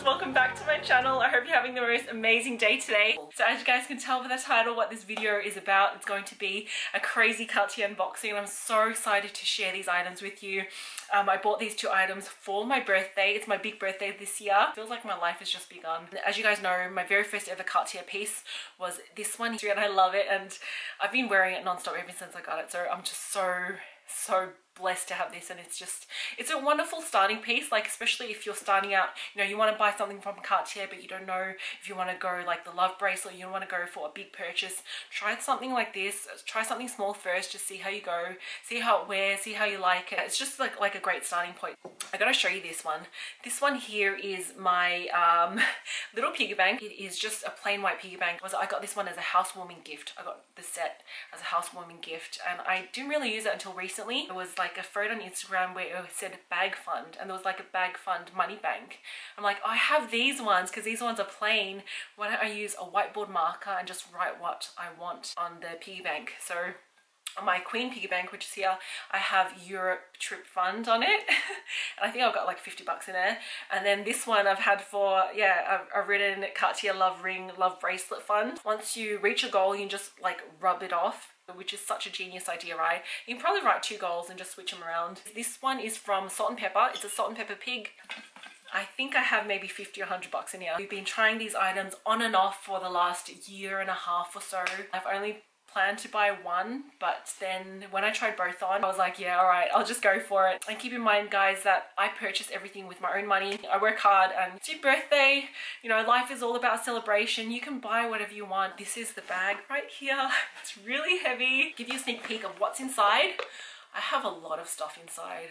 welcome back to my channel. I hope you're having the most amazing day today. So as you guys can tell by the title what this video is about, it's going to be a crazy Cartier unboxing, and I'm so excited to share these items with you. I bought these two items for my birthday. It's my big birthday this year. It feels like my life has just begun. As you guys know, my very first ever Cartier piece was this one here, and I love it, and I've been wearing it non-stop ever since I got it, so I'm just so blessed to have this. And it's a wonderful starting piece, like especially if you're starting out, you know, you want to buy something from Cartier but you don't know if you want to go like the love bracelet, you don't want to go for a big purchase. Try something like this. Try something small first, just see how you go, see how it wears, see how you like it. It's just like a great starting point. I gotta show you this one. This one here is my little piggy bank. It is just a plain white piggy bank. I got this one as a housewarming gift. I got the set as a housewarming gift, and I didn't really use it until recently. It was like a photo on Instagram where it said bag fund, and there was like a bag fund money bank. I'm like, oh, I have these ones because these ones are plain. Why don't I use a whiteboard marker and just write what I want on the piggy bank? So on my queen piggy bank, which is here, I have Europe trip fund on it and I think I've got like 50 bucks in there. And then this one I've had for, yeah, I've written Cartier love ring, love bracelet fund. Once you reach a goal, you can just like rub it off, which is such a genius idea, right? You can probably write two goals and just switch them around. This one is from Salt and Pepper. It's a salt and pepper pig. I think I have maybe 50 or 100 bucks in here. We've been trying these items on and off for the last year and a half or so. I've only planned to buy one, but then when I tried both on, I was like, yeah, all right, I'll just go for it. And keep in mind, guys, that I purchase everything with my own money. I work hard, and it's your birthday, you know, life is all about celebration. You can buy whatever you want. This is the bag right here. It's really heavy. Give you a sneak peek of what's inside. I have a lot of stuff inside.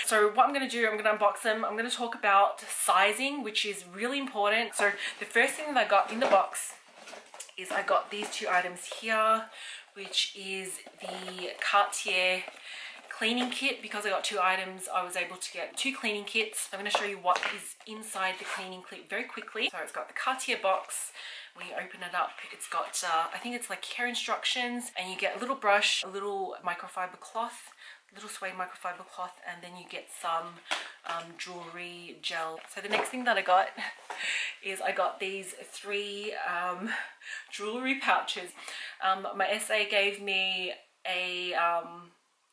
So what I'm going to do, I'm going to unbox them. I'm going to talk about sizing, which is really important. So the first thing that I got in the box is I got these two items here, which is the Cartier cleaning kit. Because I got two items, I was able to get two cleaning kits. I'm going to show you what is inside the cleaning kit very quickly. So it's got the Cartier box. When you open it up, it's got, I think it's like care instructions, and you get a little brush, a little microfiber cloth, little suede microfiber cloth, and then you get some jewelry gel. So the next thing that I got is I got these three jewelry pouches. My SA gave me a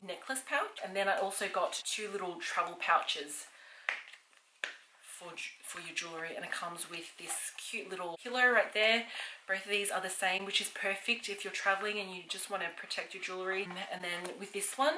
necklace pouch, and then I also got two little travel pouches for your jewelry, and it comes with this cute little pillow right there. Both of these are the same, which is perfect if you're traveling and you just want to protect your jewelry. And then with this one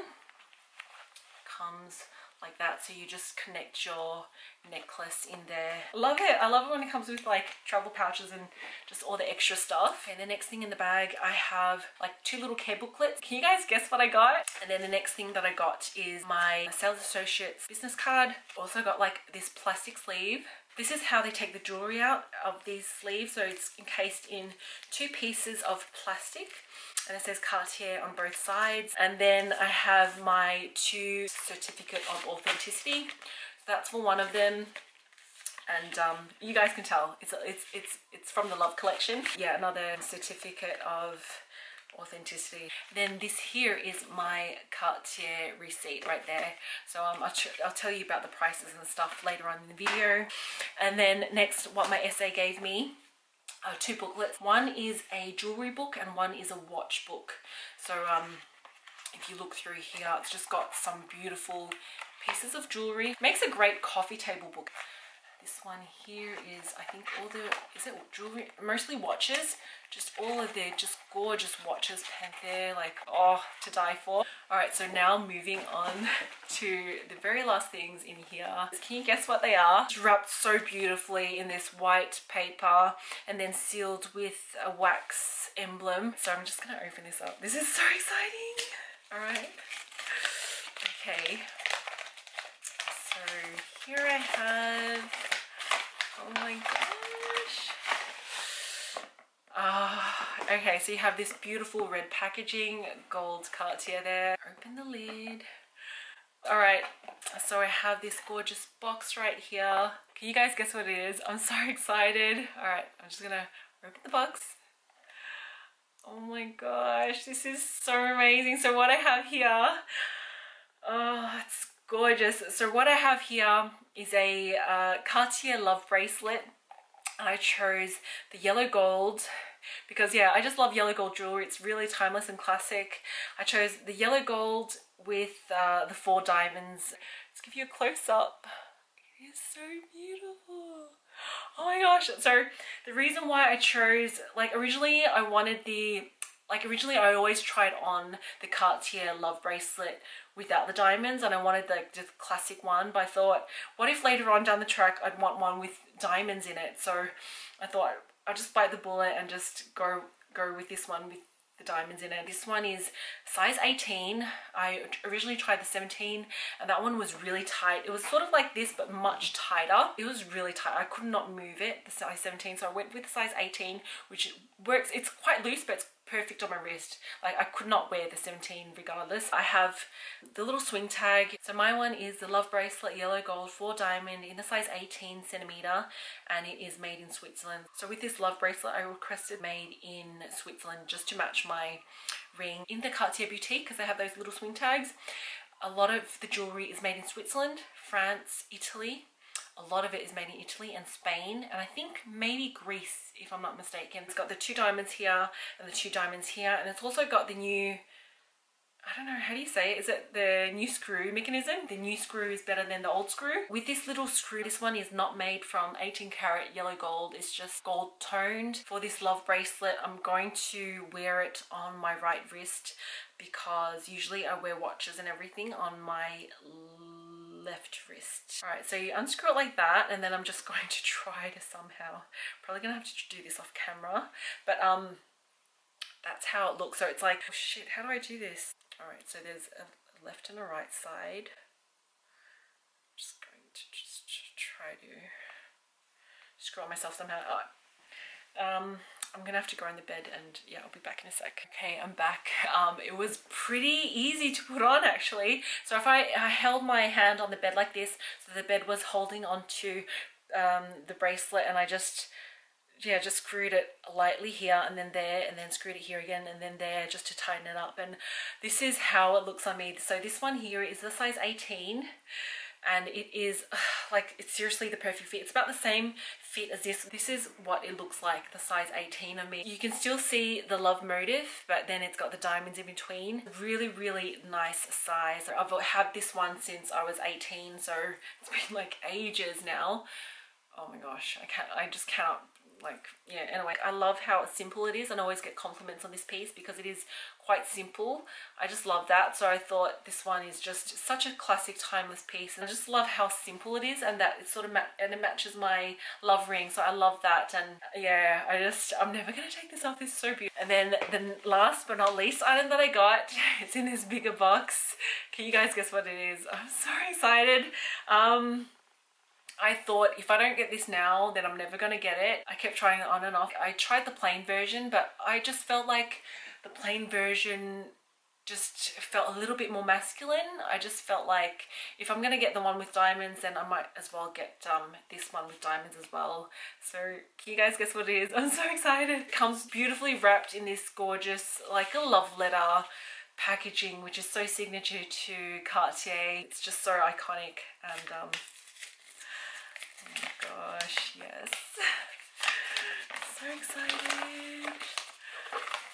comes like that, so you just connect your necklace in there. Love it. I love it when it comes with like travel pouches and just all the extra stuff. And the next thing in the bag, I have like two little care booklets. Can you guys guess what I got? And then the next thing that I got is my sales associate's business card. Also got like this plastic sleeve. This is how they take the jewelry out of these sleeves. So it's encased in two pieces of plastic, and it says Cartier on both sides. And then I have my two certificate of authenticity. That's for one of them, and you guys can tell it's from the Love collection. Yeah, another certificate of authenticity. Then this here is my Cartier receipt right there. So I'll tell you about the prices and stuff later on in the video. And then next, what my SA gave me, two booklets. One is a jewelry book and one is a watch book. So if you look through here, it's just got some beautiful pieces of jewelry. Makes a great coffee table book. This one here is, I think, all the, is it jewelry? Mostly watches. Just all of their just gorgeous watches, and they're like, oh, to die for. All right, so now moving on to the very last things in here. Can you guess what they are? It's wrapped so beautifully in this white paper and then sealed with a wax emblem. So I'm just gonna open this up. This is so exciting. All right. Okay. So here I have, oh my gosh. Okay, so you have this beautiful red packaging, gold Cartier there. Open the lid. All right, so I have this gorgeous box right here. Can you guys guess what it is? I'm so excited. All right, I'm just gonna open the box. Oh my gosh, this is so amazing. So what I have here, oh, it's gorgeous. So what I have here is a Cartier Love bracelet. And I chose the yellow gold because, yeah, I just love yellow gold jewelry. It's really timeless and classic. I chose the yellow gold with the 4 diamonds. Let's give you a close-up. It is so beautiful. Oh my gosh. So the reason why I chose, like, originally I always tried on the Cartier Love bracelet without the diamonds, and I wanted the classic one, but I thought, what if later on down the track I'd want one with diamonds in it? So I thought I'll just bite the bullet and just go with this one with the diamonds in it. This one is size 18. I originally tried the 17 and that one was really tight. It was sort of like this but much tighter. It was really tight. I could not move it, the size 17, so I went with the size 18, which works. It's quite loose, but it's perfect on my wrist. Like, I could not wear the 17 regardless. I have the little swing tag. So my one is the Love bracelet, yellow gold, 4 diamond in the size 18 centimeter, and it is made in Switzerland. So with this Love bracelet, I requested made in Switzerland just to match my ring in the Cartier boutique, because they have those little swing tags. A lot of the jewelry is made in Switzerland, France, Italy. A lot of it is made in Italy and Spain, and I think maybe Greece, if I'm not mistaken. It's got the 2 diamonds here and the 2 diamonds here, and it's also got the new, I don't know, how do you say it? Is it the new screw mechanism? The new screw is better than the old screw. With this little screw, this one is not made from 18 karat yellow gold. It's just gold toned. For this Love bracelet, I'm going to wear it on my right wrist because usually I wear watches and everything on my left wrist. All right, so you unscrew it like that, and then I'm just going to try to somehow, probably gonna have to do this off camera, but that's how it looks. So it's like, oh shit, how do I do this? All right, so there's a left and a right side. I'm just going to try to screw on myself somehow. I'm gonna have to go in the bed, and yeah, I'll be back in a sec. Okay, I'm back. It was pretty easy to put on, actually. So if I held my hand on the bed like this, so the bed was holding onto the bracelet, and I just screwed it lightly here and then there, and then screwed it here again and then there, just to tighten it up. And this is how it looks on me. So this one here is the size 18, and it is like, it's seriously the perfect fit. It's about the same fit as this. This is what it looks like, the size 18 on me. You can still see the love motif, but then it's got the diamonds in between. Really, really nice size. I've had this one since I was 18, so it's been like ages now. Oh my gosh, I just cannot, like, yeah, anyway, I love how simple it is, and I always get compliments on this piece because it is quite simple. I just love that. So I thought this one is just such a classic, timeless piece, and I just love how simple it is, and that it sort of it matches my love ring, so I love that. And yeah, I'm never gonna take this off. This is so beautiful. And then the last but not least item that I got, it's in this bigger box. Can you guys guess what it is? I'm so excited. I thought, if I don't get this now, then I'm never gonna get it. I kept trying it on and off. I tried the plain version, but I just felt like the plain version just felt a little bit more masculine. I just felt like if I'm gonna get the one with diamonds, then I might as well get this one with diamonds as well. So can you guys guess what it is? I'm so excited. It comes beautifully wrapped in this gorgeous, like a love letter packaging, which is so signature to Cartier. It's just so iconic, and oh my gosh, yes. So excited.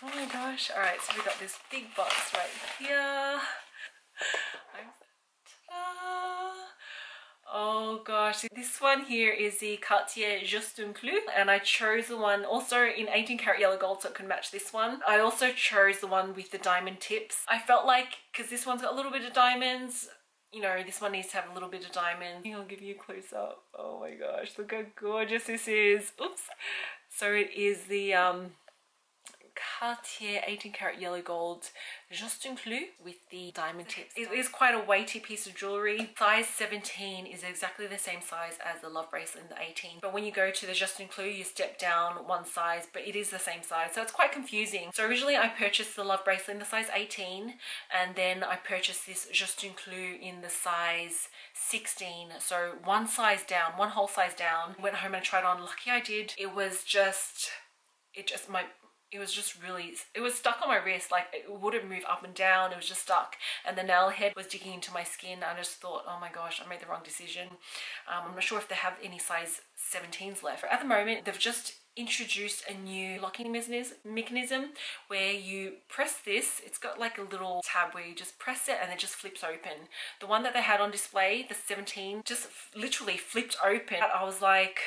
Oh my gosh. Alright, so we got this big box right here. Oh gosh, this one here is the Cartier Just Un Clou, and I chose the one also in 18 karat yellow gold so it can match this one. I also chose the one with the diamond tips. I felt like, because this one's got a little bit of diamonds, you know, this one needs to have a little bit of diamond. I think I'll give you a close up. Oh my gosh, look how gorgeous this is. Oops. So it is the Cartier 18 karat yellow gold Just Un Clou with the diamond tips. It is quite a weighty piece of jewelry. Size 17 is exactly the same size as the love bracelet in the 18. But when you go to the Just Un Clou, you step down one size, but it is the same size. So it's quite confusing. So originally I purchased the love bracelet in the size 18, and then I purchased this Just Un Clou in the size 16. So one size down, one whole size down. Went home and tried on. Lucky I did. it was just really, it was stuck on my wrist. Like it wouldn't move up and down. It was just stuck. And the nail head was digging into my skin. I just thought, oh my gosh, I made the wrong decision. I'm not sure if they have any size 17s left. At the moment, they've just introduced a new locking mechanism where you press this. It's got like a little tab where you just press it and it just flips open. The one that they had on display, the 17, just literally flipped open. I was like,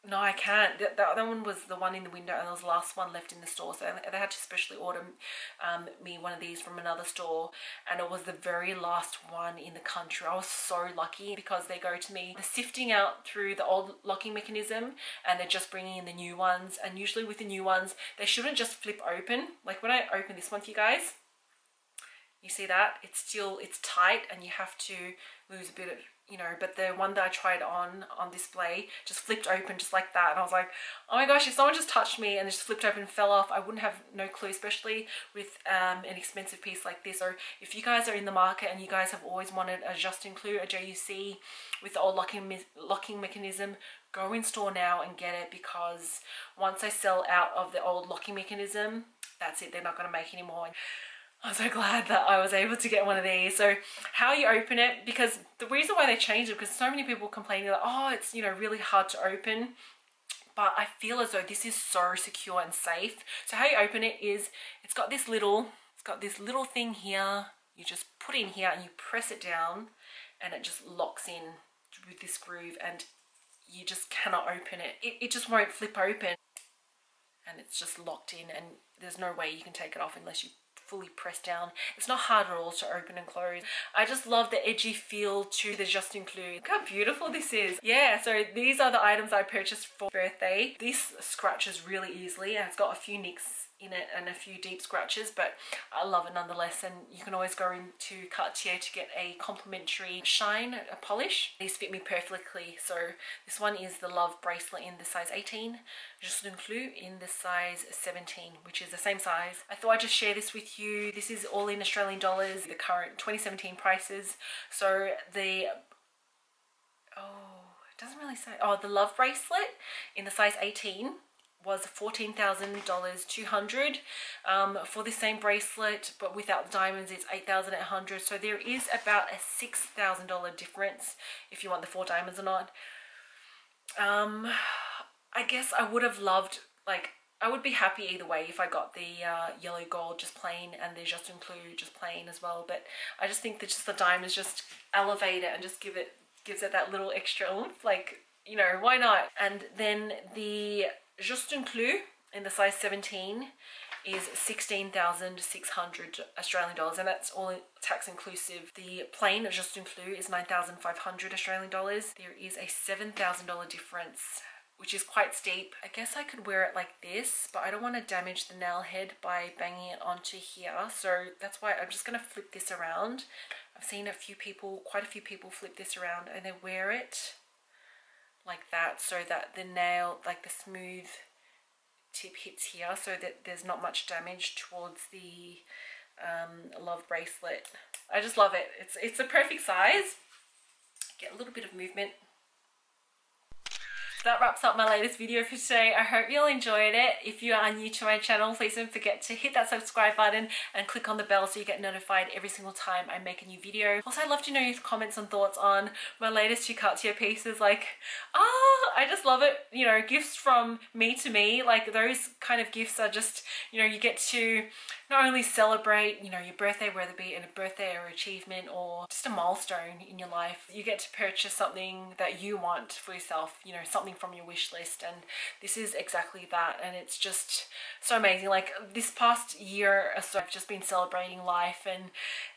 no, I can't. The other one was the one in the window and there was the last one left in the store. So they had to specially order me one of these from another store. And it was the very last one in the country. I was so lucky because they go to me. They're sifting out through the old locking mechanism and they're just bringing in the new ones. And usually with the new ones, they shouldn't just flip open. Like when I open this one to you guys, you see that? It's tight and you have to lose a bit of, you know, but the one that I tried on display just flipped open just like that. And I was like, oh my gosh, if someone just touched me and just flipped open and fell off, I wouldn't have no clue, especially with an expensive piece like this. So if you guys are in the market and you guys have always wanted a Just-Include, a JUC with the old locking mechanism, go in store now and get it, because once I sell out of the old locking mechanism, that's it. They're not going to make any more. I'm so glad that I was able to get one of these. So how you open it, because the reason why they changed it, because so many people complaining like, oh, it's, you know, really hard to open. But I feel as though this is so secure and safe. So how you open it is, it's got this little thing here. You just put it in here and you press it down and it just locks in with this groove and you just cannot open it. It just won't flip open and it's just locked in and there's no way you can take it off unless you fully pressed down. It's not hard at all to open and close. I just love the edgy feel to the Just-Include. Look how beautiful this is. Yeah, so these are the items I purchased for birthday. This scratches really easily and it's got a few nicks in it and a few deep scratches, but I love it nonetheless. And you can always go into Cartier to get a complimentary shine, a polish. These fit me perfectly. So this one is the Love bracelet in the size 18, Just-Include in the size 17, which is the same size. I thought I'd just share this with you. This is all in Australian dollars, the current 2017 prices. So the, oh, it doesn't really say, oh, the Love bracelet in the size 18 was $14,200 for the same bracelet, but without the diamonds it's $8,800. So there is about a $6,000 difference if you want the 4 diamonds or not. I guess I would have loved, like, I would be happy either way if I got the yellow gold just plain and the Just-Include just plain as well, but I just think that just the diamonds just elevate it and just gives it that little extra oomph, like, you know, why not? And then the Just-Include in the size 17 is 16,600 Australian dollars, and that's all tax inclusive. The plain Just-Include is 9,500 Australian dollars. There is a $7,000 difference, which is quite steep. I guess I could wear it like this, but I don't want to damage the nail head by banging it onto here. So that's why I'm just going to flip this around. I've seen quite a few people flip this around and they wear it like that so that the nail, like the smooth tip hits here so that there's not much damage towards the Love bracelet. I just love it. It's a perfect size. Get a little bit of movement. So that wraps up my latest video for today. I hope you all enjoyed it. If you are new to my channel, please don't forget to hit that subscribe button and click on the bell so you get notified every single time I make a new video. Also, I'd love to know your comments and thoughts on my latest 2 Cartier pieces. Like, I just love it. You know, gifts from me to me, like those kind of gifts are just, you know, you get to not only celebrate, you know, your birthday, whether it be a birthday or achievement or just a milestone in your life. You get to purchase something that you want for yourself, you know, something from your wish list, and this is exactly that. And it's just so amazing. Like this past year or so, I've just been celebrating life and,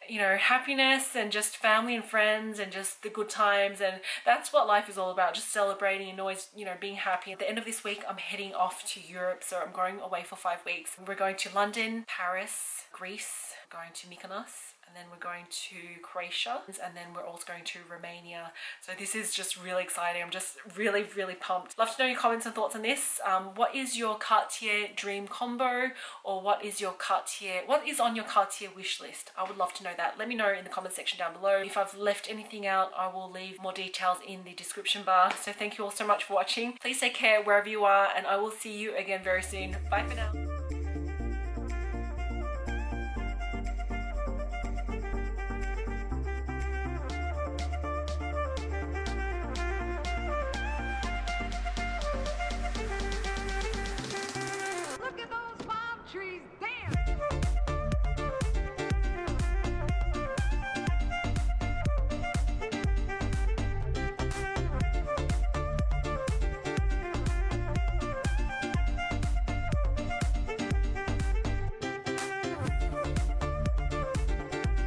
you know, happiness and just family and friends and just the good times, and that's what life is all about, just celebrating and always, you know, being happy. At the end of this week I'm heading off to Europe, so I'm going away for 5 weeks. We're going to London, Paris, Greece, We're going to Mykonos. And then we're going to Croatia, and then we're also going to Romania. So this is just really exciting. I'm just really pumped. Love to know your comments and thoughts on this. What is your Cartier dream combo, or what is on your Cartier wish list? I would love to know that. Let me know in the comment section down below. If I've left anything out, I will leave more details in the description bar. So thank you all so much for watching. Please take care wherever you are, and I will see you again very soon. Bye for now.